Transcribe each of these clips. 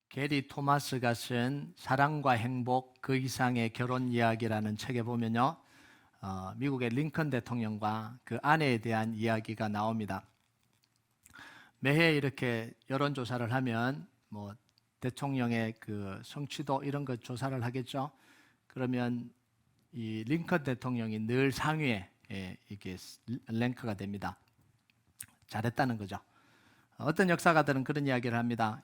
게리 토마스가 쓴 사랑과 행복 그 이상의 결혼 이야기라는 책에 보면요, 미국의 링컨 대통령과 그 아내에 대한 이야기가 나옵니다. 매해 이렇게 여론조사를 하면 대통령의 그 성취도 이런 거 조사를 하겠죠. 그러면 이 링컨 대통령이 늘 상위에 이게 랭크가 됩니다. 잘했다는 거죠. 어떤 역사가들은 그런 이야기를 합니다.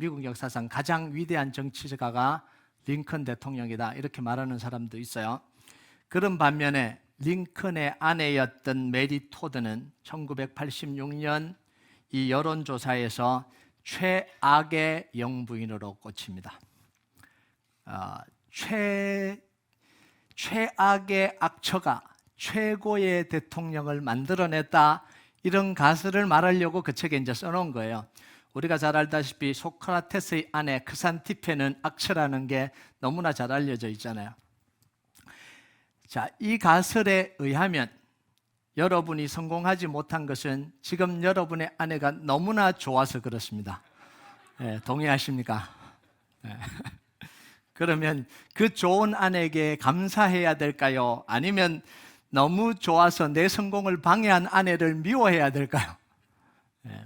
미국 역사상 가장 위대한 정치가가 링컨 대통령이다, 이렇게 말하는 사람도 있어요. 그런 반면에 링컨의 아내였던 메리 토드는 1986년 이 여론조사에서 최악의 영부인으로 꽂힙니다. 최악의 악처가 최고의 대통령을 만들어냈다, 이런 가설을 말하려고 그 책에 이제 써놓은 거예요. 우리가 잘 알다시피 소크라테스의 아내 크산티페는 악처라는 게 너무나 잘 알려져 있잖아요. 자, 이 가설에 의하면 여러분이 성공하지 못한 것은 지금 여러분의 아내가 너무나 좋아서 그렇습니다. 동의하십니까? 그러면 그 좋은 아내에게 감사해야 될까요? 아니면 너무 좋아서 내 성공을 방해한 아내를 미워해야 될까요?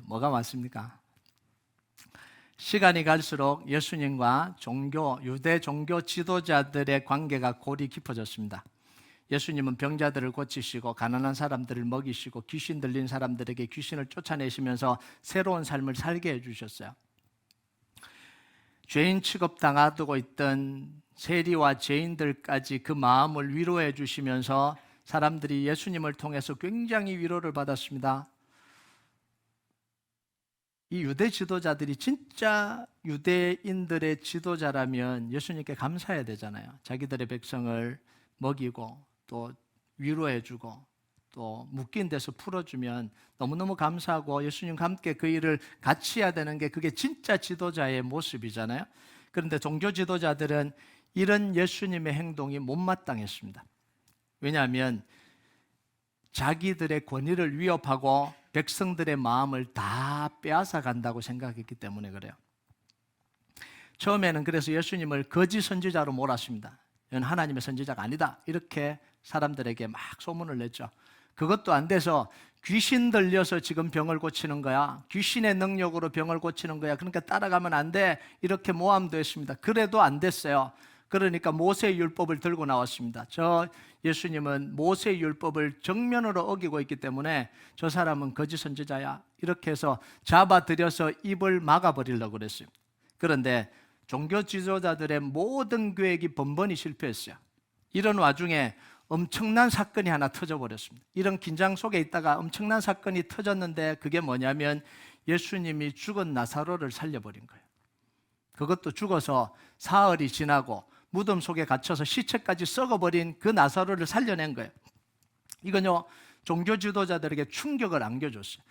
뭐가 맞습니까? 시간이 갈수록 예수님과 유대 종교 지도자들의 관계가 골이 깊어졌습니다. 예수님은 병자들을 고치시고 가난한 사람들을 먹이시고 귀신 들린 사람들에게 귀신을 쫓아내시면서 새로운 삶을 살게 해주셨어요. 죄인 취급당하고 있던 세리와 죄인들까지 그 마음을 위로해 주시면서 사람들이 예수님을 통해서 굉장히 위로를 받았습니다. 이 유대 지도자들이 진짜 유대인들의 지도자라면 예수님께 감사해야 되잖아요. 자기들의 백성을 먹이고 또 위로해주고 또 묶인 데서 풀어주면 너무너무 감사하고 예수님과 함께 그 일을 같이 해야 되는 게 그게 진짜 지도자의 모습이잖아요. 그런데 종교 지도자들은 이런 예수님의 행동이 못마땅했습니다. 왜냐하면 자기들의 권위를 위협하고 백성들의 마음을 다 빼앗아 간다고 생각했기 때문에 그래요. 처음에는 그래서 예수님을 거짓 선지자로 몰았습니다. 이건 하나님의 선지자가 아니다, 이렇게 사람들에게 막 소문을 냈죠. 그것도 안 돼서 귀신 들려서 지금 병을 고치는 거야, 귀신의 능력으로 병을 고치는 거야, 그러니까 따라가면 안 돼, 이렇게 모함도 했습니다. 그래도 안 됐어요. 그러니까 모세의 율법을 들고 나왔습니다. 저 예수님은 모세의 율법을 정면으로 어기고 있기 때문에 저 사람은 거짓 선지자야, 이렇게 해서 잡아들여서 입을 막아버리려고 그랬어요. 그런데 종교 지도자들의 모든 계획이 번번이 실패했어요. 이런 와중에 엄청난 사건이 하나 터져버렸습니다. 이런 긴장 속에 있다가 엄청난 사건이 터졌는데 그게 뭐냐면 예수님이 죽은 나사로를 살려버린 거예요. 그것도 죽어서 사흘이 지나고 무덤 속에 갇혀서 시체까지 썩어버린 그 나사로를 살려낸 거예요. 이건요, 종교 지도자들에게 충격을 안겨줬어요.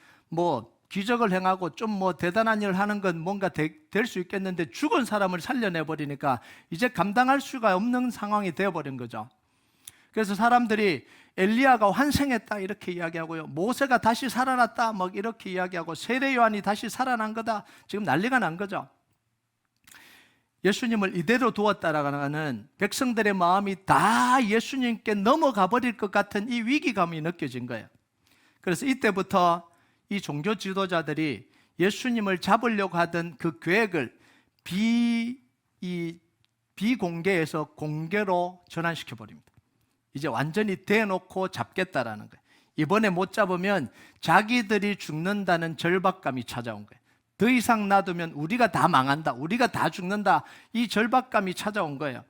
기적을 행하고 좀 대단한 일을 하는 건 뭔가 될 수 있겠는데 죽은 사람을 살려내버리니까 이제 감당할 수가 없는 상황이 되어버린 거죠. 그래서 사람들이 엘리야가 환생했다, 이렇게 이야기하고요, 모세가 다시 살아났다, 이렇게 이야기하고 세례 요한이 다시 살아난 거다, 지금 난리가 난 거죠. 예수님을 이대로 두었다라는 백성들의 마음이 다 예수님께 넘어가 버릴 것 같은 이 위기감이 느껴진 거예요. 그래서 이때부터 이 종교 지도자들이 예수님을 잡으려고 하던 그 계획을 비공개에서 공개로 전환시켜 버립니다. 이제 완전히 대놓고 잡겠다라는 거예요. 이번에 못 잡으면 자기들이 죽는다는 절박감이 찾아온 거예요. 더 이상 놔두면 우리가 다 망한다, 우리가 다 죽는다, 이 절박감이 찾아온 거예요.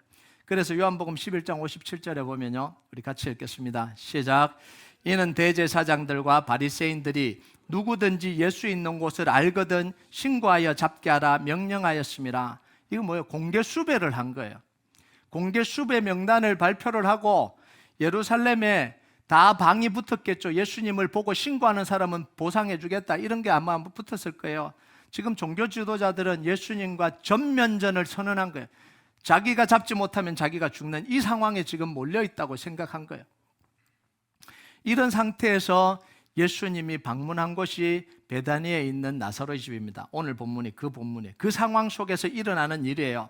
그래서 요한복음 11장 57절에 보면요, 우리 같이 읽겠습니다. 시작. 이는 대제사장들과 바리새인들이 누구든지 예수 있는 곳을 알거든 신고하여 잡게 하라 명령하였습니다. 이거 뭐예요? 공개 수배를 한 거예요. 공개 수배 명단을 발표를 하고 예루살렘에 다 방이 붙었겠죠. 예수님을 보고 신고하는 사람은 보상해 주겠다, 이런 게 아마 붙었을 거예요. 지금 종교 지도자들은 예수님과 전면전을 선언한 거예요. 자기가 잡지 못하면 자기가 죽는 이 상황에 지금 몰려있다고 생각한 거예요. 이런 상태에서 예수님이 방문한 곳이 베다니에 있는 나사로의 집입니다. 오늘 본문이 그 본문이에요. 그 상황 속에서 일어나는 일이에요.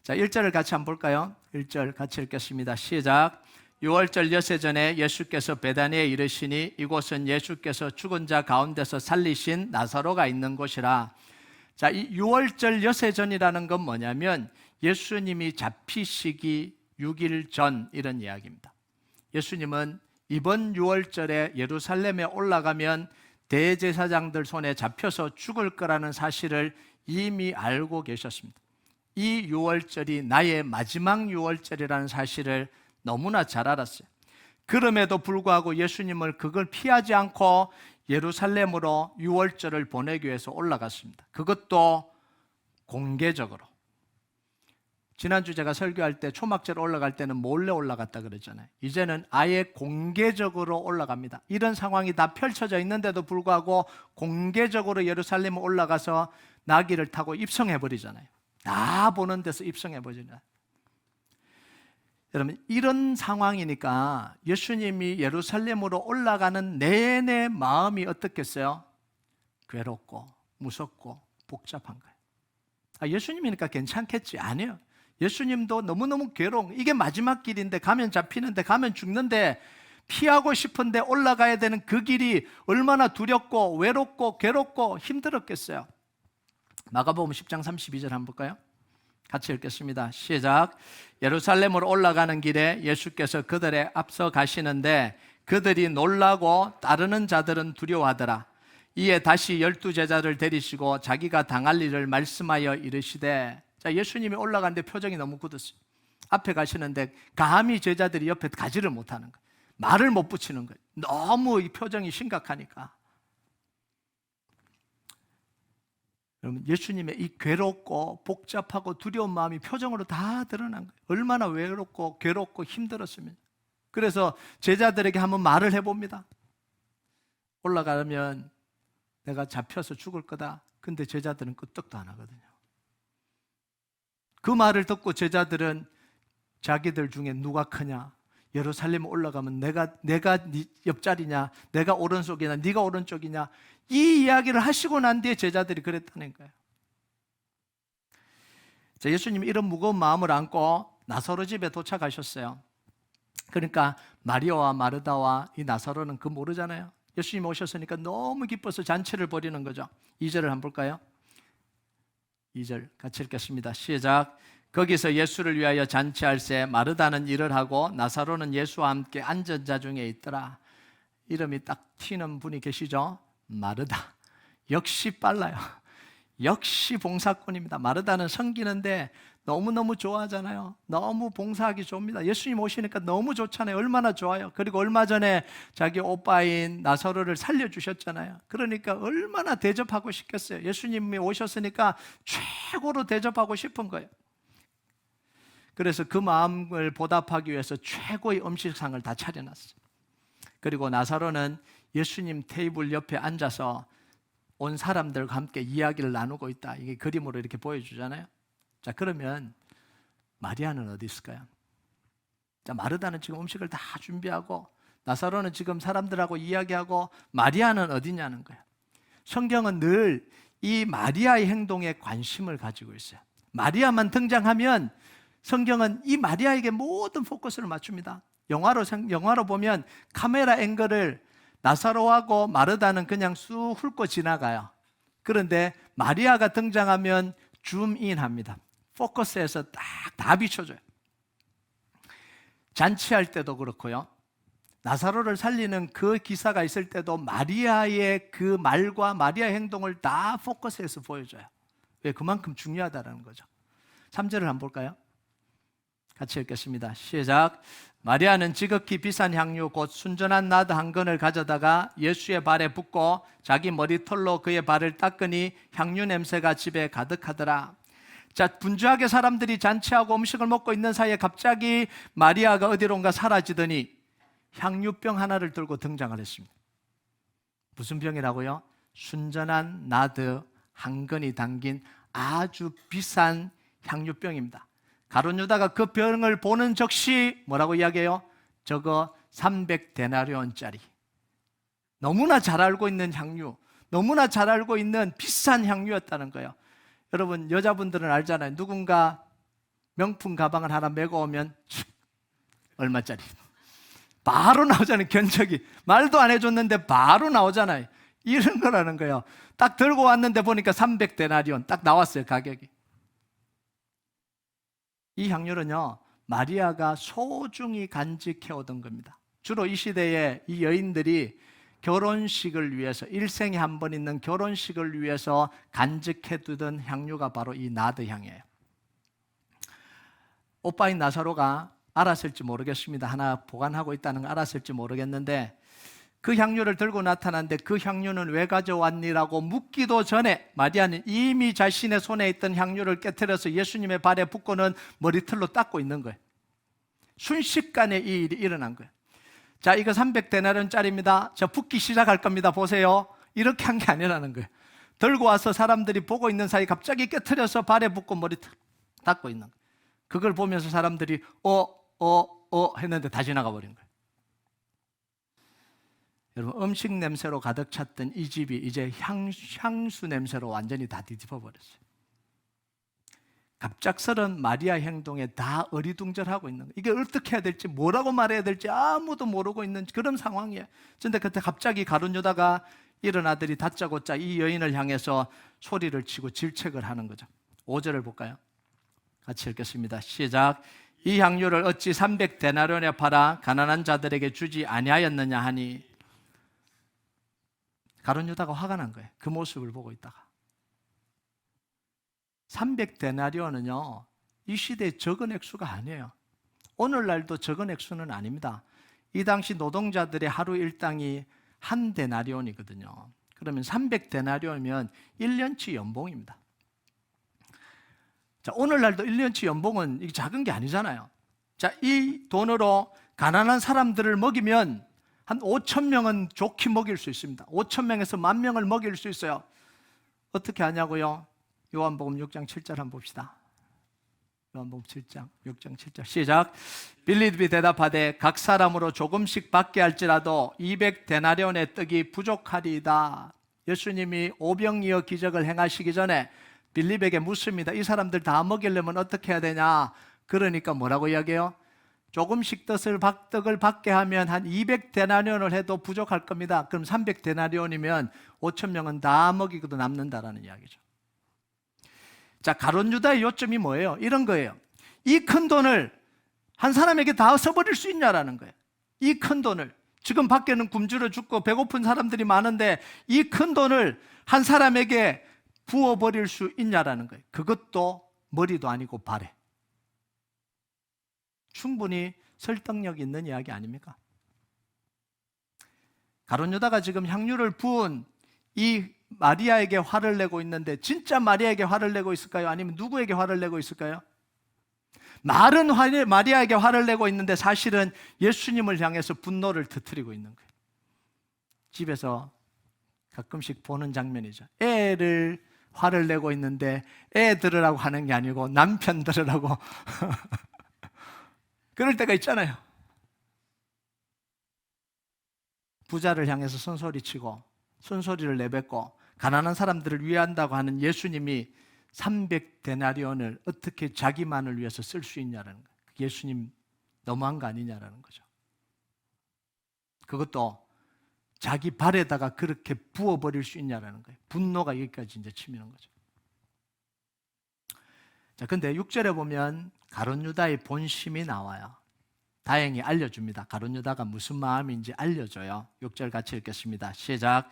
자, 1절을 같이 한번 볼까요? 1절 같이 읽겠습니다. 시작. 6월절 엿새 전에 예수께서 베다니에 이르시니 이곳은 예수께서 죽은 자 가운데서 살리신 나사로가 있는 곳이라. 자, 이 6월절 엿새 전이라는 건 뭐냐면 예수님이 잡히시기 6일 전 이런 이야기입니다. 예수님은 이번 6월절에 예루살렘에 올라가면 대제사장들 손에 잡혀서 죽을 거라는 사실을 이미 알고 계셨습니다. 이 6월절이 나의 마지막 6월절이라는 사실을 너무나 잘 알았어요. 그럼에도 불구하고 예수님을 그걸 피하지 않고 예루살렘으로 6월절을 보내기 위해서 올라갔습니다. 그것도 공개적으로. 지난주 제가 설교할 때 초막절 올라갈 때는 몰래 올라갔다 그랬잖아요. 이제는 아예 공개적으로 올라갑니다. 이런 상황이 다 펼쳐져 있는데도 불구하고 공개적으로 예루살렘에 올라가서 나귀를 타고 입성해버리잖아요. 다 보는 데서 입성해버리잖아요. 여러분, 이런 상황이니까 예수님이 예루살렘으로 올라가는 내내 마음이 어떻겠어요? 괴롭고 무섭고 복잡한 거예요. 예수님이니까 괜찮겠지? 아니에요. 예수님도 너무너무 괴로운, 이게 마지막 길인데, 가면 잡히는데, 가면 죽는데, 피하고 싶은데 올라가야 되는 그 길이 얼마나 두렵고 외롭고 괴롭고 힘들었겠어요. 마가복음 10장 32절 한번 볼까요? 같이 읽겠습니다. 시작. 예루살렘으로 올라가는 길에 예수께서 그들의 앞서 가시는데 그들이 놀라고 따르는 자들은 두려워하더라. 이에 다시 12제자를 데리시고 자기가 당할 일을 말씀하여 이르시되. 자, 예수님이 올라가는데 표정이 너무 굳었어요. 앞에 가시는데 감히 제자들이 옆에 가지를 못하는 거예요. 말을 못 붙이는 거예요. 너무 이 표정이 심각하니까. 여러분, 예수님의 이 괴롭고 복잡하고 두려운 마음이 표정으로 다 드러난 거예요. 얼마나 외롭고 괴롭고 힘들었으면. 그래서 제자들에게 한번 말을 해봅니다. 올라가면 내가 잡혀서 죽을 거다. 근데 제자들은 끄떡도 안 하거든요. 그 말을 듣고 제자들은 자기들 중에 누가 크냐, 예루살렘에 올라가면 내가 네 옆자리냐, 내가 오른쪽이냐, 네가 오른쪽이냐, 이 이야기를 하시고 난 뒤에 제자들이 그랬다는 거예요. 자, 예수님이 이런 무거운 마음을 안고 나사로 집에 도착하셨어요. 그러니까 마리아와 마르다와 이 나사로는 그 모르잖아요. 예수님 오셨으니까 너무 기뻐서 잔치를 벌이는 거죠. 2절을 한번 볼까요? 2절 같이 읽겠습니다. 시작. 거기서 예수를 위하여 잔치할새 마르다는 일을 하고 나사로는 예수와 함께 앉은 자 중에 있더라. 이름이 딱 튀는 분이 계시죠? 마르다. 역시 빨라요. 역시 봉사꾼입니다. 마르다는 섬기는데 너무너무 좋아하잖아요. 너무 봉사하기 좋습니다. 예수님 오시니까 너무 좋잖아요. 얼마나 좋아요. 그리고 얼마 전에 자기 오빠인 나사로를 살려주셨잖아요. 그러니까 얼마나 대접하고 싶겠어요. 예수님이 오셨으니까 최고로 대접하고 싶은 거예요. 그래서 그 마음을 보답하기 위해서 최고의 음식상을 다 차려놨어요. 그리고 나사로는 예수님 테이블 옆에 앉아서 온 사람들과 함께 이야기를 나누고 있다. 이게 그림으로 이렇게 보여주잖아요. 자, 그러면 마리아는 어디 있을까요? 자, 마르다는 지금 음식을 다 준비하고 나사로는 지금 사람들하고 이야기하고 마리아는 어디냐는 거예요. 성경은 늘 이 마리아의 행동에 관심을 가지고 있어요. 마리아만 등장하면 성경은 이 마리아에게 모든 포커스를 맞춥니다. 영화로 보면 카메라 앵글을 나사로하고 마르다는 그냥 쑥 훑고 지나가요. 그런데 마리아가 등장하면 줌인 합니다. 포커스에서 딱 다 비춰줘요. 잔치할 때도 그렇고요. 나사로를 살리는 그 기사가 있을 때도 마리아의 그 말과 마리아의 행동을 다 포커스에서 보여줘요. 왜? 그만큼 중요하다는 거죠. 3절을 한번 볼까요? 같이 읽겠습니다. 시작. 마리아는 지극히 비싼 향유 곧 순전한 나드 한 근을 가져다가 예수의 발에 붓고 자기 머리털로 그의 발을 닦으니 향유 냄새가 집에 가득하더라. 자, 분주하게 사람들이 잔치하고 음식을 먹고 있는 사이에 갑자기 마리아가 어디론가 사라지더니 향유병 하나를 들고 등장을 했습니다. 무슨 병이라고요? 순전한 나드 한 근이 담긴 아주 비싼 향유병입니다. 가룟 유다가 그 병을 보는 즉시 뭐라고 이야기해요? 저거 300데나리온짜리. 너무나 잘 알고 있는 향유, 너무나 잘 알고 있는 비싼 향유였다는 거예요. 여러분, 여자분들은 알잖아요. 누군가 명품 가방을 하나 메고 오면 얼마짜리? 바로 나오잖아요. 견적이. 말도 안 해줬는데 바로 나오잖아요. 이런 거라는 거예요. 딱 들고 왔는데 보니까 300데나리온 딱 나왔어요, 가격이. 이 향유는요, 마리아가 소중히 간직해 오던 겁니다. 주로 이 시대에 이 여인들이 결혼식을 위해서, 일생에 한 번 있는 결혼식을 위해서 간직해 두던 향유가 바로 이 나드 향이에요. 오빠인 나사로가 알았을지 모르겠습니다. 하나 보관하고 있다는 거 알았을지 모르겠는데, 그 향유를 들고 나타났는데 그 향유는 왜 가져왔니라고 묻기도 전에 마리아는 이미 자신의 손에 있던 향유를 깨트려서 예수님의 발에 붓고는 머리털로 닦고 있는 거예요. 순식간에 이 일이 일어난 거예요. 자, 이거 300데나리온짜리입니다. 자, 붓기 시작할 겁니다. 보세요. 이렇게 한 게 아니라는 거예요. 들고 와서 사람들이 보고 있는 사이 갑자기 깨트려서 발에 붓고 머리털 닦고 있는 거예요. 그걸 보면서 사람들이 했는데 다 지나가 버린 거예요. 여러분, 음식 냄새로 가득 찼던 이 집이 이제 향수 냄새로 완전히 다 뒤집어 버렸어요. 갑작스런 마리아 행동에 다 어리둥절하고 있는 거예요. 이게 어떻게 해야 될지, 뭐라고 말해야 될지 아무도 모르고 있는 그런 상황이에요. 그런데 그때 갑자기 가룟 유다가 이런 아들이 다짜고짜 이 여인을 향해서 소리를 치고 질책을 하는 거죠. 5절을 볼까요? 같이 읽겠습니다. 시작. 이 향유를 어찌 300데나리온에 팔아 가난한 자들에게 주지 아니하였느냐 하니, 가룟 유다가 화가 난 거예요. 그 모습을 보고 있다가. 300데나리온은요, 이 시대에 적은 액수가 아니에요. 오늘날도 적은 액수는 아닙니다. 이 당시 노동자들의 하루 일당이 한 데나리온이거든요. 그러면 300데나리온이면 1년치 연봉입니다. 자, 오늘날도 1년치 연봉은 이게 작은 게 아니잖아요. 자, 이 돈으로 가난한 사람들을 먹이면 한 5천 명은 좋게 먹일 수 있습니다. 5천 명에서 10,000명을 먹일 수 있어요. 어떻게 하냐고요? 요한복음 6장 7절 한번 봅시다. 요한복음 6장 7절 시작. 빌립이 대답하되 각 사람으로 조금씩 받게 할지라도 200데나리온의 떡이 부족하리이다. 예수님이 오병이어 기적을 행하시기 전에 빌립에게 묻습니다. 이 사람들 다 먹이려면 어떻게 해야 되냐? 그러니까 뭐라고 이야기해요? 조금씩 떡을 받게 하면 한 200데나리온을 해도 부족할 겁니다. 그럼 300데나리온이면 5천 명은 다 먹이고도 남는다라는 이야기죠. 자, 가룟 유다의 요점이 뭐예요? 이런 거예요. 이 큰 돈을 한 사람에게 다 써버릴 수 있냐라는 거예요. 이 큰 돈을, 지금 밖에는 굶주려 죽고 배고픈 사람들이 많은데 이 큰 돈을 한 사람에게 부어버릴 수 있냐라는 거예요. 그것도 머리도 아니고 발에. 충분히 설득력 있는 이야기 아닙니까? 가룟 유다가 지금 향유를 부은 이 마리아에게 화를 내고 있는데, 진짜 마리아에게 화를 내고 있을까요? 아니면 누구에게 화를 내고 있을까요? 말은 마리아에게 화를 내고 있는데 사실은 예수님을 향해서 분노를 터뜨리고 있는 거예요. 집에서 가끔씩 보는 장면이죠. 애를 화를 내고 있는데 애 들으라고 하는 게 아니고 남편 들으라고 그럴 때가 있잖아요. 부자를 향해서 쓴소리치고 쓴소리를 내뱉고 가난한 사람들을 위한다고 하는 예수님이 300데나리온을 어떻게 자기만을 위해서 쓸 수 있냐라는 거예요. 예수님 너무한 거 아니냐라는 거죠. 그것도 자기 발에다가 그렇게 부어버릴 수 있냐라는 거예요. 분노가 여기까지 이제 치미는 거죠. 자, 근데 6절에 보면 가룟 유다의 본심이 나와요. 다행히 알려줍니다. 가룟 유다가 무슨 마음인지 알려줘요. 6절 같이 읽겠습니다. 시작.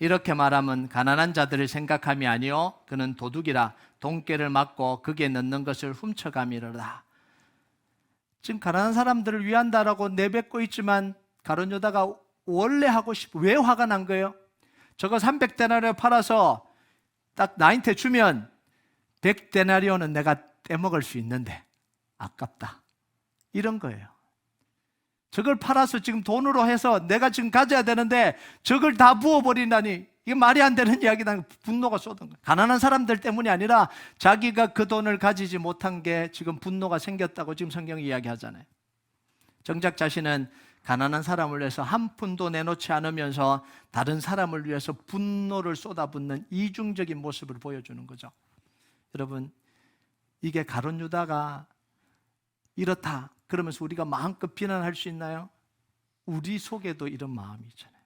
이렇게 말하면 가난한 자들을 생각함이 아니요 그는 도둑이라 돈깨를 맞고 거기에 넣는 것을 훔쳐감이로다. 지금 가난한 사람들을 위한다라고 내뱉고 있지만 가룟 유다가 원래 하고 싶어. 왜 화가 난 거예요? 저거 300데나리온 팔아서 딱 나한테 주면 100데나리온은 내가 떼먹을 수 있는데 아깝다. 이런 거예요. 저걸 팔아서 지금 돈으로 해서 내가 지금 가져야 되는데 저걸 다 부어버린다니, 이게 말이 안 되는 이야기다. 분노가 쏟은 거예요. 가난한 사람들 때문이 아니라 자기가 그 돈을 가지지 못한 게 지금 분노가 생겼다고 지금 성경이 이야기하잖아요. 정작 자신은 가난한 사람을 위해서 한 푼도 내놓지 않으면서 다른 사람을 위해서 분노를 쏟아붓는 이중적인 모습을 보여주는 거죠. 여러분, 이게 가룟 유다가 이렇다 그러면서 우리가 마음껏 비난할 수 있나요? 우리 속에도 이런 마음이 있잖아요.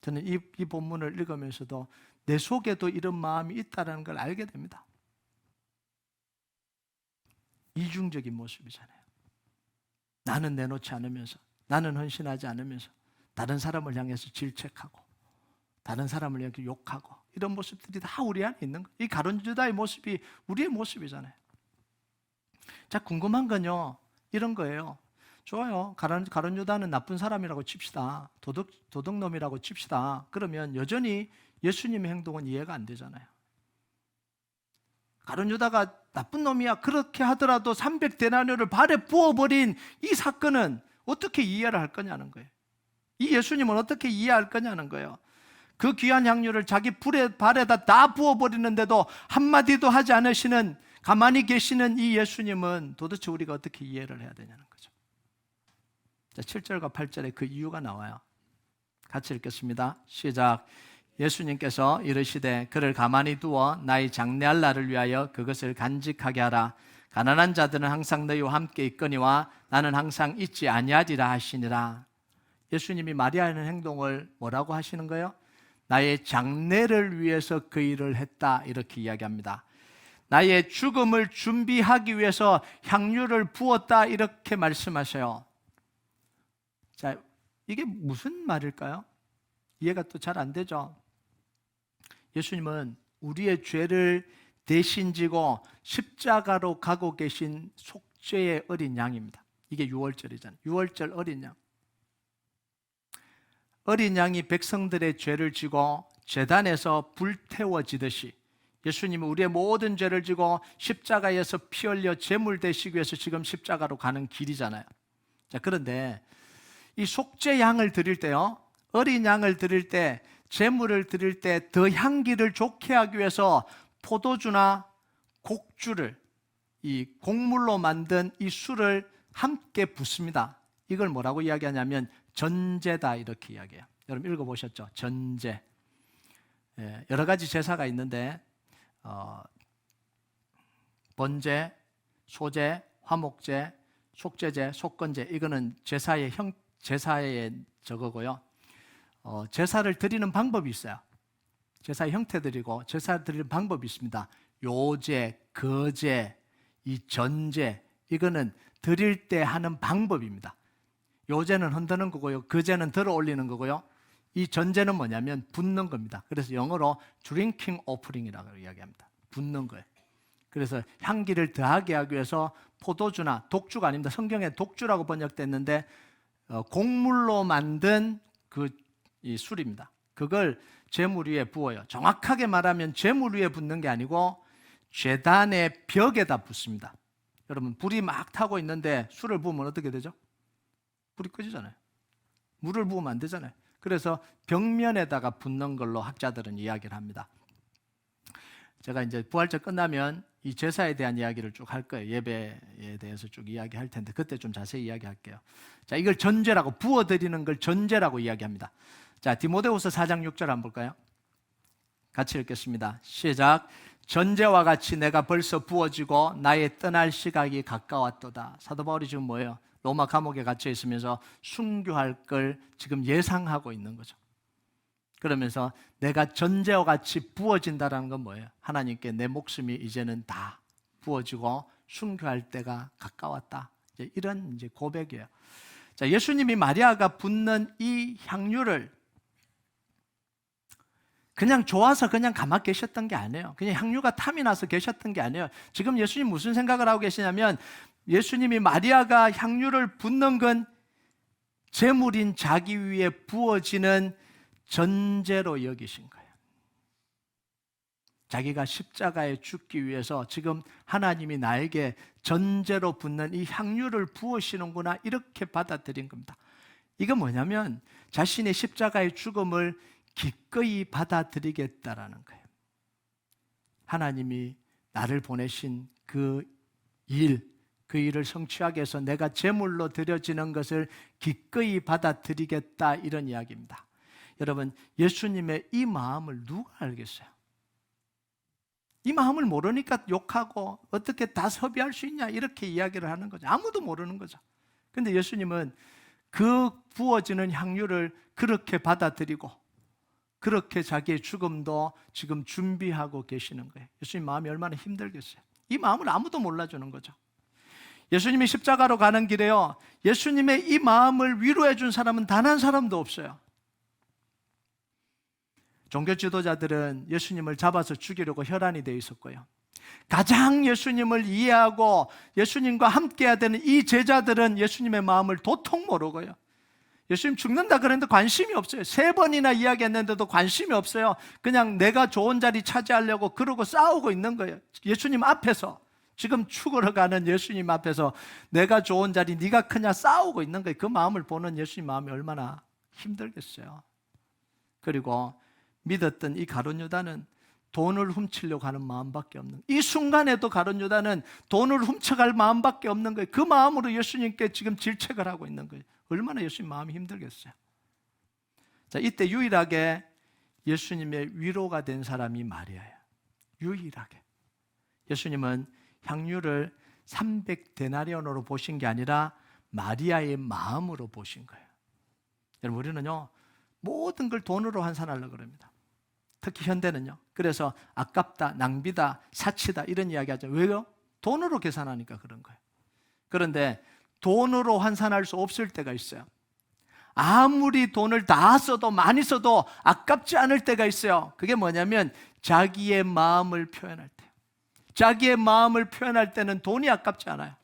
저는 이 본문을 읽으면서도 내 속에도 이런 마음이 있다는 걸 알게 됩니다. 이중적인 모습이잖아요. 나는 내놓지 않으면서, 나는 헌신하지 않으면서 다른 사람을 향해서 질책하고 다른 사람을 향해서 욕하고 이런 모습들이 다 우리 안에 있는 거예요. 이 가룟 유다의 모습이 우리의 모습이잖아요. 자, 궁금한 건요, 이런 거예요. 좋아요. 가룟 유다는 나쁜 사람이라고 칩시다. 도둑놈이라고 칩시다. 그러면 여전히 예수님의 행동은 이해가 안 되잖아요. 가룟 유다가 나쁜 놈이야 그렇게 하더라도 300데나리온을 발에 부어버린 이 사건은 어떻게 이해를 할 거냐는 거예요. 이 예수님은 어떻게 이해할 거냐는 거예요. 그 귀한 향유를 자기 발에다 다 부어버리는데도 한마디도 하지 않으시는, 가만히 계시는 이 예수님은 도대체 우리가 어떻게 이해를 해야 되냐는 거죠. 자, 7절과 8절에 그 이유가 나와요. 같이 읽겠습니다. 시작. 예수님께서 이르시되 그를 가만히 두어 나의 장래할 날을 위하여 그것을 간직하게 하라. 가난한 자들은 항상 너희와 함께 있거니와 나는 항상 있지 아니하리라 하시니라. 예수님이 마리아의 행동을 뭐라고 하시는 거예요? 나의 장래를 위해서 그 일을 했다, 이렇게 이야기합니다. 나의 죽음을 준비하기 위해서 향유를 부었다, 이렇게 말씀하셔요. 자, 이게 무슨 말일까요? 이해가 또 잘 안 되죠. 예수님은 우리의 죄를 대신 지고 십자가로 가고 계신 속죄의 어린 양입니다. 이게 유월절이잖아요. 유월절 어린 양. 어린 양이 백성들의 죄를 지고 제단에서 불태워지듯이 예수님은 우리의 모든 죄를 지고 십자가에서 피 흘려 제물 되시기 위해서 지금 십자가로 가는 길이잖아요. 자, 그런데 이 속죄 양을 드릴 때요, 어린 양을 드릴 때, 제물을 드릴 때 더 향기를 좋게 하기 위해서 포도주나 곡주를, 이 곡물로 만든 이 술을 함께 붓습니다. 이걸 뭐라고 이야기하냐면 전제다, 이렇게 이야기해요. 여러분 읽어보셨죠? 전제. 여러 가지 제사가 있는데 번제, 소제, 화목제, 속죄제, 속건제, 이거는 제사의 저거고요. 제사를 드리는 방법이 있어요. 제사의 형태들이고 제사를 드리는 방법이 있습니다. 요제, 거제, 이 전제, 이거는 드릴 때 하는 방법입니다. 요제는 흔드는 거고요, 거제는 들어 올리는 거고요, 이 전제는 뭐냐면 붓는 겁니다. 그래서 영어로 drinking offering이라고 이야기합니다. 붓는 거예요. 그래서 향기를 더하게 하기 위해서 포도주나, 독주가 아닙니다. 성경에 독주라고 번역됐는데 곡물로 만든 이 술입니다. 그걸 제물 위에 부어요. 정확하게 말하면 제물 위에 붓는 게 아니고 제단의 벽에다 붓습니다. 여러분, 불이 막 타고 있는데 술을 부으면 어떻게 되죠? 불이 꺼지잖아요. 물을 부으면 안 되잖아요. 그래서 벽면에다가 붓는 걸로 학자들은 이야기를 합니다. 제가 이제 부활절 끝나면 이 제사에 대한 이야기를 쭉 할 거예요. 예배에 대해서 쭉 이야기할 텐데 그때 좀 자세히 이야기할게요. 자, 이걸 전제라고, 부어드리는 걸 전제라고 이야기합니다. 자, 디모데후서 4장 6절 한번 볼까요? 같이 읽겠습니다. 시작. 전제와 같이 내가 벌써 부어지고 나의 떠날 시각이 가까웠도다. 사도 바울이 지금 뭐예요? 로마 감옥에 갇혀 있으면서 순교할 걸 지금 예상하고 있는 거죠. 그러면서 내가 전제와 같이 부어진다는 건 뭐예요? 하나님께 내 목숨이 이제는 다 부어지고 순교할 때가 가까웠다. 이런 이제 고백이에요. 자, 예수님이 마리아가 붓는 이 향유를 그냥 좋아서 그냥 가만히 계셨던 게 아니에요. 그냥 향유가 탐이 나서 계셨던 게 아니에요. 지금 예수님 무슨 생각을 하고 계시냐면 예수님이 마리아가 향유를 붓는 건 제물인 자기 위에 부어지는 전제로 여기신 거예요. 자기가 십자가에 죽기 위해서 지금 하나님이 나에게 전제로 붓는 이 향유를 부으시는구나, 이렇게 받아들인 겁니다. 이건 뭐냐면 자신의 십자가의 죽음을 기꺼이 받아들이겠다라는 거예요. 하나님이 나를 보내신 그 일, 그 일을 성취하기 위해서 내가 제물로 드려지는 것을 기꺼이 받아들이겠다, 이런 이야기입니다. 여러분, 예수님의 이 마음을 누가 알겠어요? 이 마음을 모르니까 욕하고 어떻게 다 섭외할 수 있냐 이렇게 이야기를 하는 거죠. 아무도 모르는 거죠. 근데 예수님은 그 부어지는 향유를 그렇게 받아들이고 그렇게 자기의 죽음도 지금 준비하고 계시는 거예요. 예수님 마음이 얼마나 힘들겠어요. 이 마음을 아무도 몰라주는 거죠. 예수님이 십자가로 가는 길에요, 예수님의 이 마음을 위로해 준 사람은 단 한 사람도 없어요. 종교 지도자들은 예수님을 잡아서 죽이려고 혈안이 되어 있었고요, 가장 예수님을 이해하고 예수님과 함께 해야 되는 이 제자들은 예수님의 마음을 도통 모르고요, 예수님 죽는다 그랬는데 관심이 없어요. 3번이나 이야기했는데도 관심이 없어요. 그냥 내가 좋은 자리 차지하려고 그러고 싸우고 있는 거예요. 예수님 앞에서, 지금 죽으러 가는 예수님 앞에서 내가 좋은 자리 네가 크냐 싸우고 있는 거예요. 그 마음을 보는 예수님 마음이 얼마나 힘들겠어요. 그리고 믿었던 이 가룟 유다는 돈을 훔치려고 하는 마음밖에 없는 거예요. 이 순간에도 가룟 유다는 돈을 훔쳐갈 마음밖에 없는 거예요. 그 마음으로 예수님께 지금 질책을 하고 있는 거예요. 얼마나 예수님 마음이 힘들겠어요. 자, 이때 유일하게 예수님의 위로가 된 사람이 마리아예요. 유일하게. 예수님은 향유를 300데나리온으로 보신 게 아니라 마리아의 마음으로 보신 거예요. 여러분, 우리는요 모든 걸 돈으로 환산하려고 그럽니다. 특히 현대는요. 그래서 아깝다, 낭비다, 사치다 이런 이야기 하죠. 왜요? 돈으로 계산하니까 그런 거예요. 그런데 돈으로 환산할 수 없을 때가 있어요. 아무리 돈을 다 써도 많이 써도 아깝지 않을 때가 있어요. 그게 뭐냐면 자기의 마음을 표현할 때. 자기의 마음을 표현할 때는 돈이 아깝지 않아요.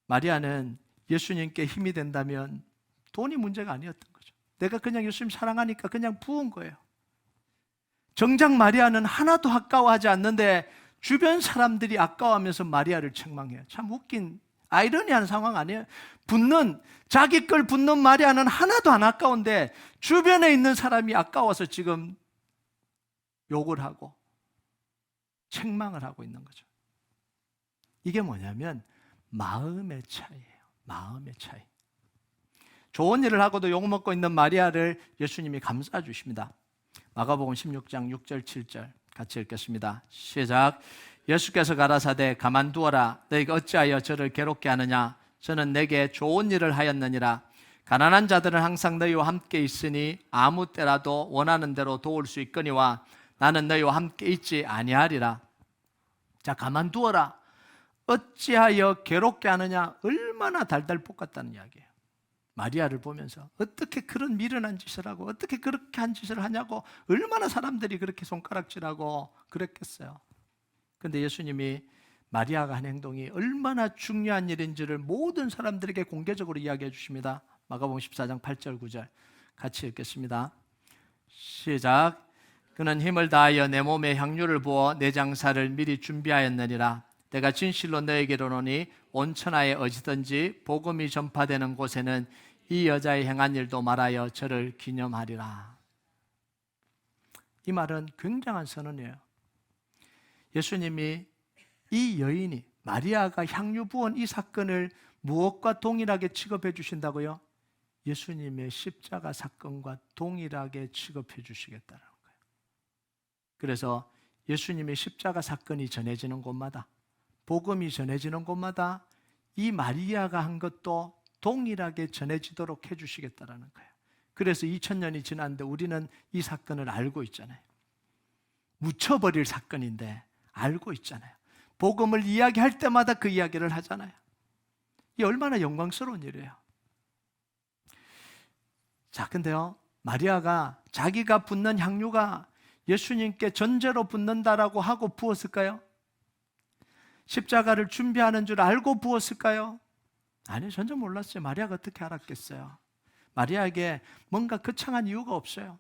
마리아는 예수님께 힘이 된다면 돈이 문제가 아니었던 거죠. 내가 그냥 예수님 사랑하니까 그냥 부은 거예요. 정작 마리아는 하나도 아까워하지 않는데 주변 사람들이 아까워하면서 마리아를 책망해요. 참 웃긴 아이러니한 상황 아니에요? 자기 걸 붓는 마리아는 하나도 안 아까운데 주변에 있는 사람이 아까워서 지금 욕을 하고 책망을 하고 있는 거죠. 이게 뭐냐면 마음의 차이예요. 마음의 차이. 좋은 일을 하고도 욕먹고 있는 마리아를 예수님이 감싸 주십니다. 마가복음 16장 6절 7절 같이 읽겠습니다. 시작. 예수께서 가라사대 가만두어라. 너희가 어찌하여 저를 괴롭게 하느냐. 저는 내게 좋은 일을 하였느니라. 가난한 자들은 항상 너희와 함께 있으니 아무 때라도 원하는 대로 도울 수 있거니와 나는 너희와 함께 있지 아니하리라. 자, 가만두어라. 어찌하여 괴롭게 하느냐. 얼마나 달달 볶았다는 이야기예요. 마리아를 보면서 어떻게 그런 미련한 짓을 하고 어떻게 그렇게 한 짓을 하냐고 얼마나 사람들이 그렇게 손가락질하고 그랬겠어요. 그런데 예수님이 마리아가 한 행동이 얼마나 중요한 일인지를 모든 사람들에게 공개적으로 이야기해 주십니다. 마가복음 14장 8절 9절 같이 읽겠습니다. 시작. 그는 힘을 다하여 내 몸에 향유를 부어 내 장사를 미리 준비하였느니라. 내가 진실로 너에게 이르노니 온 천하에 어디든지 복음이 전파되는 곳에는 이 여자의 행한 일도 말하여 저를 기념하리라. 이 말은 굉장한 선언이에요. 예수님이 이 여인이 마리아가 향유 부은 이 사건을 무엇과 동일하게 취급해 주신다고요? 예수님의 십자가 사건과 동일하게 취급해 주시겠다는 거예요. 그래서 예수님의 십자가 사건이 전해지는 곳마다, 복음이 전해지는 곳마다 이 마리아가 한 것도 동일하게 전해지도록 해주시겠다는 거예요. 그래서 2000년이 지났는데 우리는 이 사건을 알고 있잖아요. 묻혀버릴 사건인데 알고 있잖아요. 복음을 이야기할 때마다 그 이야기를 하잖아요. 이게 얼마나 영광스러운 일이에요. 자, 근데요, 마리아가 자기가 붓는 향유가 예수님께 전제로 붓는다라고 하고 부었을까요? 십자가를 준비하는 줄 알고 부었을까요? 아니요, 전혀 몰랐어요. 마리아가 어떻게 알았겠어요? 마리아에게 뭔가 거창한 이유가 없어요.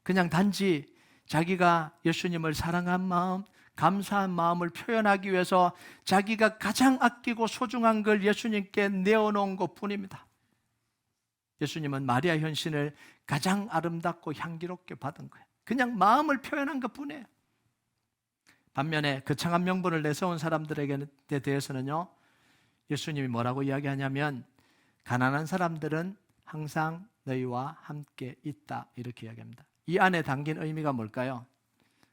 그냥 단지 자기가 예수님을 사랑한 마음, 감사한 마음을 표현하기 위해서 자기가 가장 아끼고 소중한 걸 예수님께 내어놓은 것뿐입니다. 예수님은 마리아 헌신을 가장 아름답고 향기롭게 받은 거예요. 그냥 마음을 표현한 것뿐이에요. 반면에 거창한 명분을 내세운 사람들에게 대해서는요, 예수님이 뭐라고 이야기하냐면 가난한 사람들은 항상 너희와 함께 있다 이렇게 이야기합니다. 이 안에 담긴 의미가 뭘까요?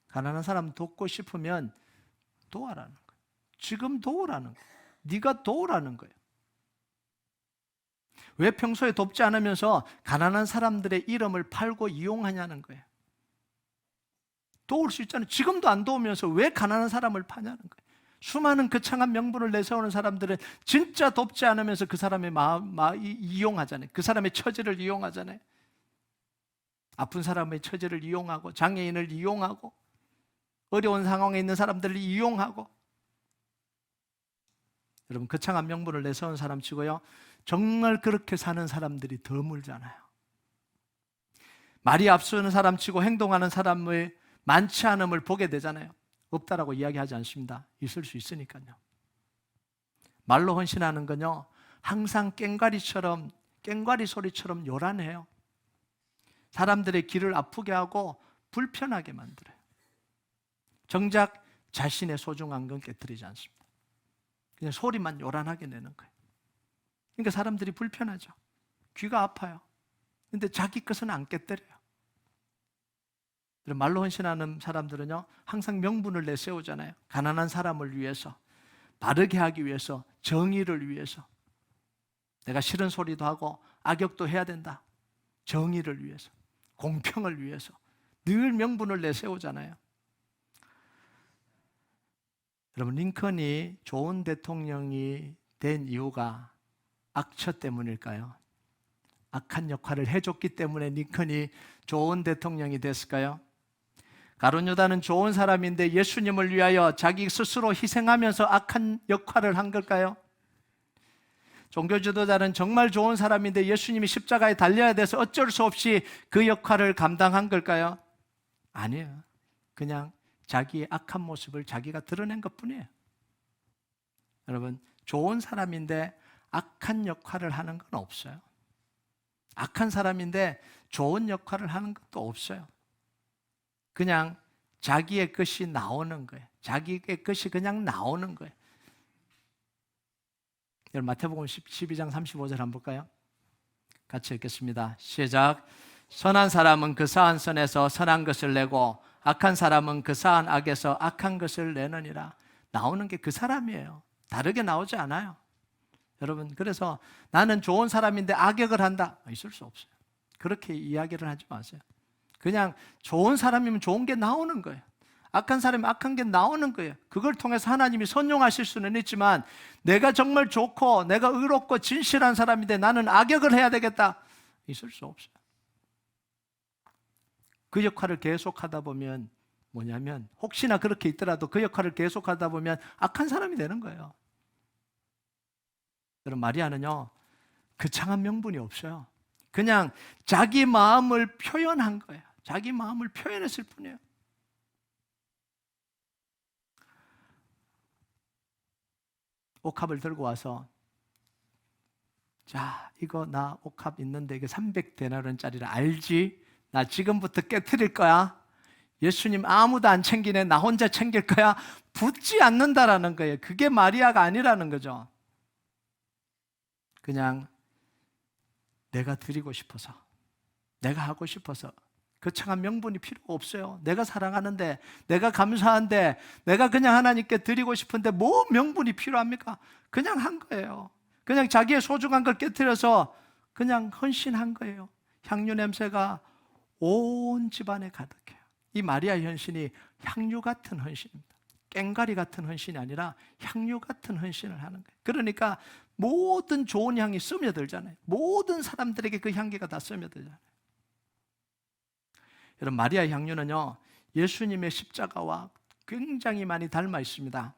가난한 사람 돕고 싶으면 도와라는 거예요. 지금 도우라는 거예요. 네가 도우라는 거예요. 왜 평소에 돕지 않으면서 가난한 사람들의 이름을 팔고 이용하냐는 거예요. 도울 수 있잖아요. 지금도 안 도우면서 왜 가난한 사람을 파냐는 거예요. 수많은 거창한 명분을 내세우는 사람들은 진짜 돕지 않으면서 그 사람의 마음 이용하잖아요. 그 사람의 처지를 이용하잖아요. 아픈 사람의 처지를 이용하고 장애인을 이용하고 어려운 상황에 있는 사람들을 이용하고. 여러분, 거창한 명분을 내세우는 사람 치고요, 정말 그렇게 사는 사람들이 드물잖아요. 말이 앞서는 사람 치고 행동하는 사람의 많지 않음을 보게 되잖아요. 없다라고 이야기하지 않습니다. 있을 수 있으니까요. 말로 헌신하는 건요, 항상 꽹과리 소리처럼 요란해요. 사람들의 귀를 아프게 하고 불편하게 만들어요. 정작 자신의 소중한 건 깨트리지 않습니다. 그냥 소리만 요란하게 내는 거예요. 그러니까 사람들이 불편하죠. 귀가 아파요. 근데 자기 것은 안 깨뜨려요. 말로 헌신하는 사람들은요, 항상 명분을 내세우잖아요. 가난한 사람을 위해서, 바르게 하기 위해서, 정의를 위해서. 내가 싫은 소리도 하고 악역도 해야 된다. 정의를 위해서, 공평을 위해서 늘 명분을 내세우잖아요. 여러분, 링컨이 좋은 대통령이 된 이유가 악처 때문일까요? 악한 역할을 해줬기 때문에 링컨이 좋은 대통령이 됐을까요? 가룟 유다는 좋은 사람인데 예수님을 위하여 자기 스스로 희생하면서 악한 역할을 한 걸까요? 종교 지도자는 정말 좋은 사람인데 예수님이 십자가에 달려야 돼서 어쩔 수 없이 그 역할을 감당한 걸까요? 아니에요. 그냥 자기의 악한 모습을 자기가 드러낸 것뿐이에요. 여러분, 좋은 사람인데 악한 역할을 하는 건 없어요. 악한 사람인데 좋은 역할을 하는 것도 없어요. 그냥 자기의 것이 나오는 거예요. 자기의 것이 그냥 나오는 거예요. 여러분, 마태복음 12장 35절 한번 볼까요? 같이 읽겠습니다. 시작. 선한 사람은 그 사한 선에서 선한 것을 내고 악한 사람은 그 사한 악에서 악한 것을 내느니라. 나오는 게 그 사람이에요. 다르게 나오지 않아요. 여러분, 그래서 나는 좋은 사람인데 악역을 한다. 있을 수 없어요. 그렇게 이야기를 하지 마세요. 그냥 좋은 사람이면 좋은 게 나오는 거예요. 악한 사람이면 악한 게 나오는 거예요. 그걸 통해서 하나님이 선용하실 수는 있지만 내가 정말 좋고 내가 의롭고 진실한 사람인데 나는 악역을 해야 되겠다. 있을 수 없어요. 그 역할을 계속하다 보면 뭐냐면 혹시나 그렇게 있더라도 그 역할을 계속하다 보면 악한 사람이 되는 거예요. 여러분, 마리아는요, 거창한 명분이 없어요. 그냥 자기 마음을 표현한 거예요. 자기 마음을 표현했을 뿐이에요. 옥합을 들고 와서, 자, 이거 나 옥합 있는데 이게 300데나리온짜리를 알지? 나 지금부터 깨트릴 거야. 예수님 아무도 안 챙기네. 나 혼자 챙길 거야. 붙지 않는다라는 거예요. 그게 마리아가 아니라는 거죠. 그냥 내가 드리고 싶어서, 내가 하고 싶어서. 거창한 명분이 필요 없어요. 내가 사랑하는데, 내가 감사한데, 내가 그냥 하나님께 드리고 싶은데 뭐 명분이 필요합니까? 그냥 한 거예요. 그냥 자기의 소중한 걸 깨트려서 그냥 헌신한 거예요. 향유 냄새가 온 집안에 가득해요. 이 마리아의 헌신이 향유 같은 헌신입니다. 꽹과리 같은 헌신이 아니라 향유 같은 헌신을 하는 거예요. 그러니까 모든 좋은 향이 스며들잖아요. 모든 사람들에게 그 향기가 다 스며들잖아요. 여러분, 마리아의 향유는요, 예수님의 십자가와 굉장히 많이 닮아 있습니다.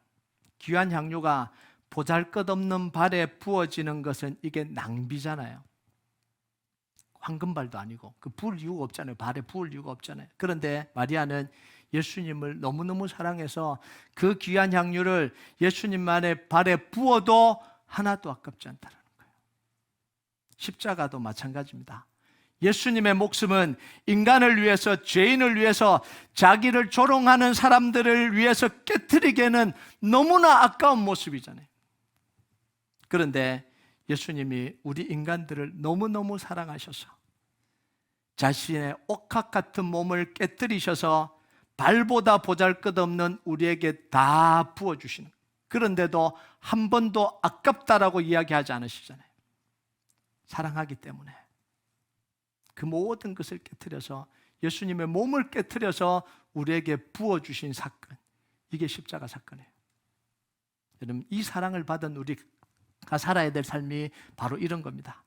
귀한 향유가 보잘것없는 발에 부어지는 것은 이게 낭비잖아요. 황금발도 아니고 그 부을 이유가 없잖아요. 발에 부을 이유가 없잖아요. 그런데 마리아는 예수님을 너무너무 사랑해서 그 귀한 향유를 예수님만의 발에 부어도 하나도 아깝지 않다는 거예요. 십자가도 마찬가지입니다. 예수님의 목숨은 인간을 위해서, 죄인을 위해서 자기를 조롱하는 사람들을 위해서 깨트리기에는 너무나 아까운 모습이잖아요. 그런데 예수님이 우리 인간들을 너무너무 사랑하셔서 자신의 옥합 같은 몸을 깨뜨리셔서 발보다 보잘것없는 우리에게 다 부어주시는, 그런데도 한 번도 아깝다라고 이야기하지 않으시잖아요. 사랑하기 때문에 그 모든 것을 깨뜨려서 예수님의 몸을 깨뜨려서 우리에게 부어주신 사건, 이게 십자가 사건이에요. 여러분, 이 사랑을 받은 우리가 살아야 될 삶이 바로 이런 겁니다.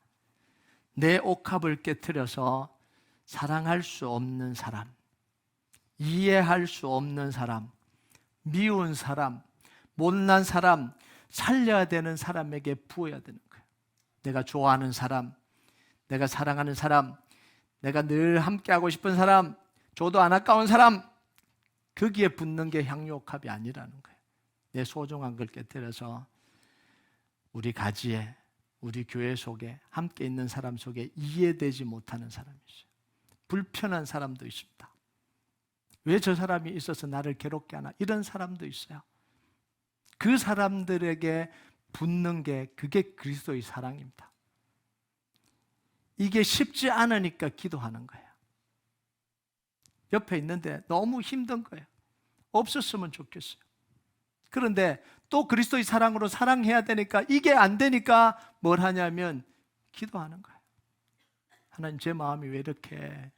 내 옥합을 깨뜨려서 사랑할 수 없는 사람, 이해할 수 없는 사람, 미운 사람, 못난 사람, 살려야 되는 사람에게 부어야 되는 거예요. 내가 좋아하는 사람, 내가 사랑하는 사람, 내가 늘 함께하고 싶은 사람, 줘도 안 아까운 사람, 거기에 붙는 게 향유옥합이 아니라는 거예요. 내 소중한 걸 깨뜨려서 우리 가지에, 우리 교회 속에, 함께 있는 사람 속에 이해되지 못하는 사람이 있어요. 불편한 사람도 있습니다. 왜 저 사람이 있어서 나를 괴롭게 하나, 이런 사람도 있어요. 그 사람들에게 붙는 게, 그게 그리스도의 사랑입니다. 이게 쉽지 않으니까 기도하는 거예요. 옆에 있는데 너무 힘든 거예요. 없었으면 좋겠어요. 그런데 또 그리스도의 사랑으로 사랑해야 되니까, 이게 안 되니까 뭘 하냐면 기도하는 거예요. 하나님, 제 마음이 왜 이렇게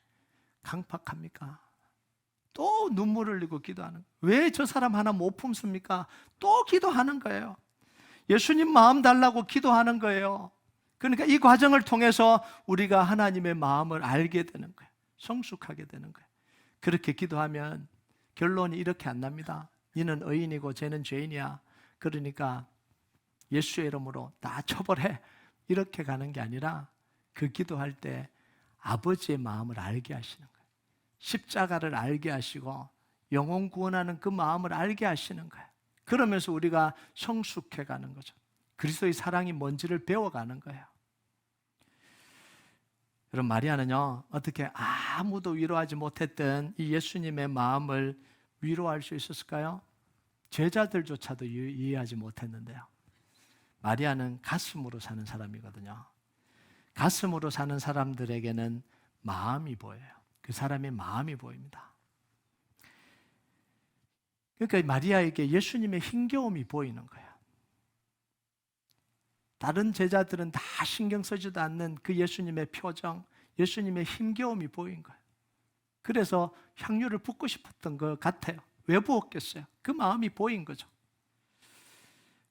강팍합니까? 또 눈물을 흘리고 기도하는 거예요. 왜 저 사람 하나 못 품습니까? 또 기도하는 거예요. 예수님 마음 달라고 기도하는 거예요. 그러니까 이 과정을 통해서 우리가 하나님의 마음을 알게 되는 거예요. 성숙하게 되는 거예요. 그렇게 기도하면 결론이 이렇게 안 납니다. 너는 의인이고 쟤는 죄인이야. 그러니까 예수의 이름으로 다 처벌해. 이렇게 가는 게 아니라, 그 기도할 때 아버지의 마음을 알게 하시는 거예요. 십자가를 알게 하시고 영혼 구원하는 그 마음을 알게 하시는 거예요. 그러면서 우리가 성숙해 가는 거죠. 그리스도의 사랑이 뭔지를 배워가는 거예요. 여러분, 마리아는요, 어떻게 아무도 위로하지 못했던 이 예수님의 마음을 위로할 수 있었을까요? 제자들조차도 이해하지 못했는데요. 마리아는 가슴으로 사는 사람이거든요. 가슴으로 사는 사람들에게는 마음이 보여요. 그 사람의 마음이 보입니다. 그러니까 마리아에게 예수님의 힘겨움이 보이는 거예요. 다른 제자들은 다 신경 쓰지도 않는 그 예수님의 표정, 예수님의 힘겨움이 보인 거예요. 그래서 향유를 붓고 싶었던 것 같아요. 왜 부었겠어요? 그 마음이 보인 거죠.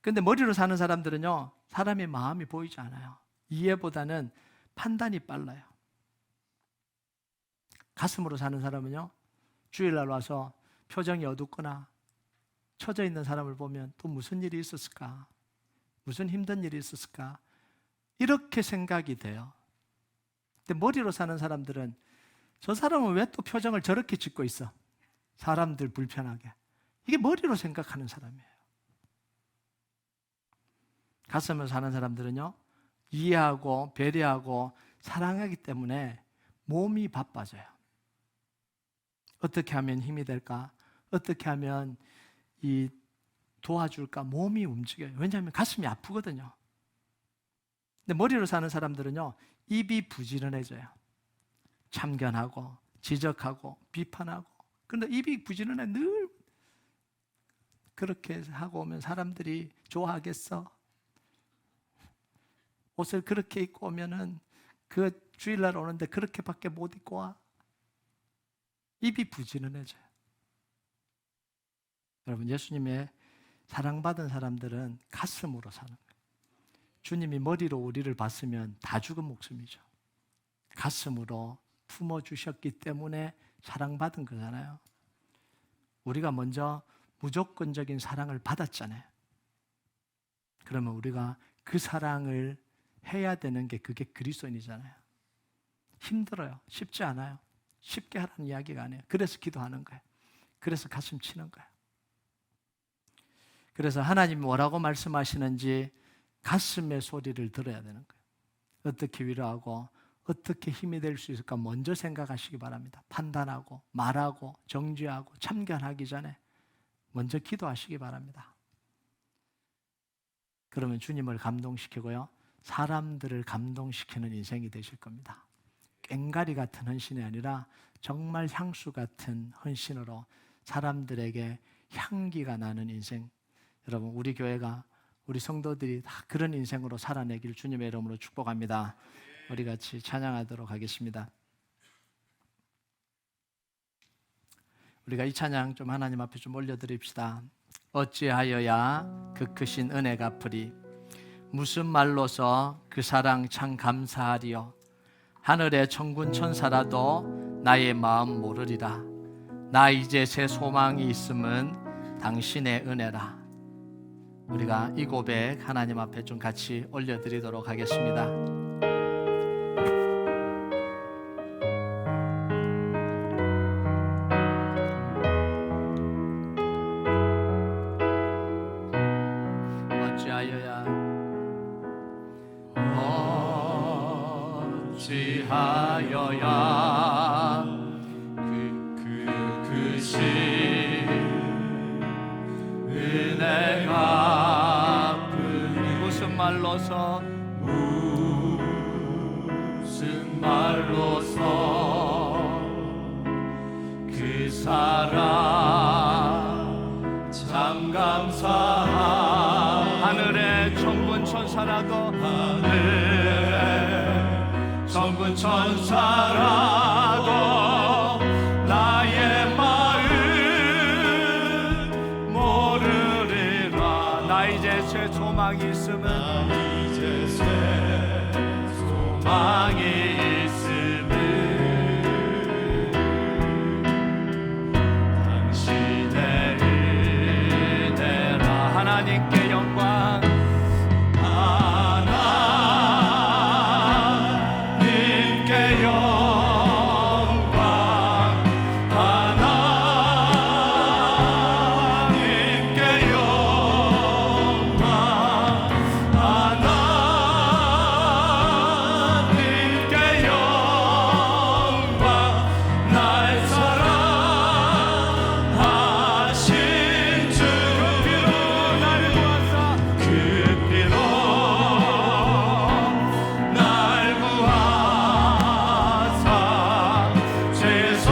그런데 머리로 사는 사람들은요, 사람의 마음이 보이지 않아요. 이해보다는 판단이 빨라요. 가슴으로 사는 사람은요, 주일날 와서 표정이 어둡거나 처져 있는 사람을 보면 또 무슨 일이 있었을까? 무슨 힘든 일이 있었을까? 이렇게 생각이 돼요. 근데 머리로 사는 사람들은, 저 사람은 왜 또 표정을 저렇게 짓고 있어? 사람들 불편하게. 이게 머리로 생각하는 사람이에요. 가슴으로 사는 사람들은요, 이해하고 배려하고 사랑하기 때문에 몸이 바빠져요. 어떻게 하면 힘이 될까? 어떻게 하면 도와줄까? 몸이 움직여요. 왜냐하면 가슴이 아프거든요. 근데 머리로 사는 사람들은요, 입이 부지런해져요. 참견하고 지적하고 비판하고. 그런데 입이 부지런해. 늘 그렇게 하고 오면 사람들이 좋아하겠어? 옷을 그렇게 입고 오면은 그 주일날 오는데 그렇게밖에 못 입고 와. 입이 부지런해져요. 여러분, 예수님의 사랑받은 사람들은 가슴으로 사는 거예요. 주님이 머리로 우리를 봤으면 다 죽은 목숨이죠. 가슴으로 품어주셨기 때문에 사랑받은 거잖아요. 우리가 먼저 무조건적인 사랑을 받았잖아요. 그러면 우리가 그 사랑을 해야 되는 게, 그게 그리스도인이잖아요. 힘들어요. 쉽지 않아요. 쉽게 하라는 이야기가 아니에요. 그래서 기도하는 거예요. 그래서 가슴 치는 거예요. 그래서 하나님이 뭐라고 말씀하시는지 가슴의 소리를 들어야 되는 거예요. 어떻게 위로하고 어떻게 힘이 될 수 있을까 먼저 생각하시기 바랍니다. 판단하고 말하고 정죄하고 참견하기 전에 먼저 기도하시기 바랍니다. 그러면 주님을 감동시키고요, 사람들을 감동시키는 인생이 되실 겁니다. 꽹가리 같은 헌신이 아니라 정말 향수 같은 헌신으로 사람들에게 향기가 나는 인생, 여러분 우리 교회가, 우리 성도들이 다 그런 인생으로 살아내길 주님의 이름으로 축복합니다. 우리 같이 찬양하도록 하겠습니다. 우리가 이 찬양 좀 하나님 앞에 좀 올려드립시다. 어찌하여야 그 크신 은혜 갚으리, 무슨 말로서 그 사랑 참 감사하리요. 하늘의 천군 천사라도 나의 마음 모르리라. 나 이제 새 소망이 있음은 당신의 은혜라. 우리가 이 고백 하나님 앞에 좀 같이 올려드리도록 하겠습니다. 어찌하여야 그 크신 은혜가 갚으리, 무슨 말로서 그 사랑 참 감사하. 하늘의 천군 천사라도, 하늘의 천군 천사라도 나의 마음 모르리라. 나 이제 새 소망이 있음은, 나 이제 새 소망이 있음은 당신의 은혜라. 하나님께 영광, 하나님께 영광, 하나님께 영광, 하나님께 영광. 날 사랑하신 주, 그 피로 날 구하사, 그 피로 날 구하사 죄에서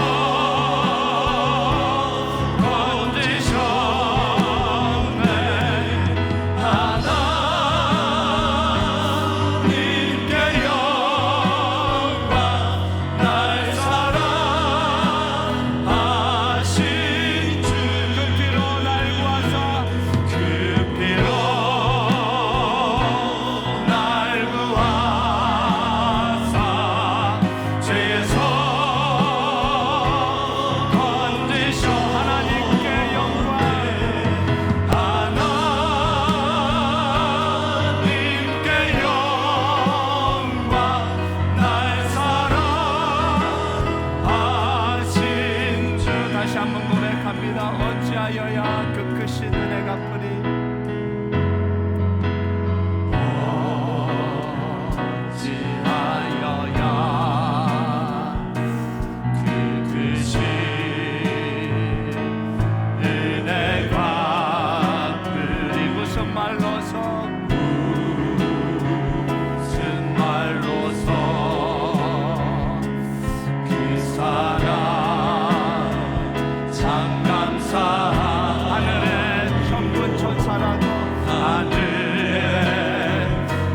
건지셨네. 하나님께 영광, 날 사랑하신 주, 그 피로 날 구하사, 그 피로 날 구하사 죄에서 건지셔. 하나님께 영광, 하나님께 영광, 날 사랑하신 주. 다시 한번 고백합니다. 어찌하여야 그 크신 은혜 갚으리, 어찌하여야 그 크신 은혜 갚으리. 무슨 말로서, 무슨 말로서 그 사랑 참 감사하. 하늘의 천군 천사라도, 하늘의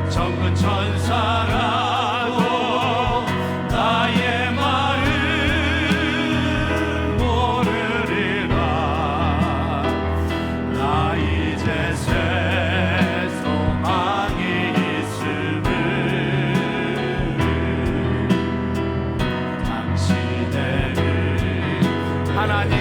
천군 천사라도 나의 마음 모르리라. 나 이제 새 소망이 있음은 당신의 은. 하나님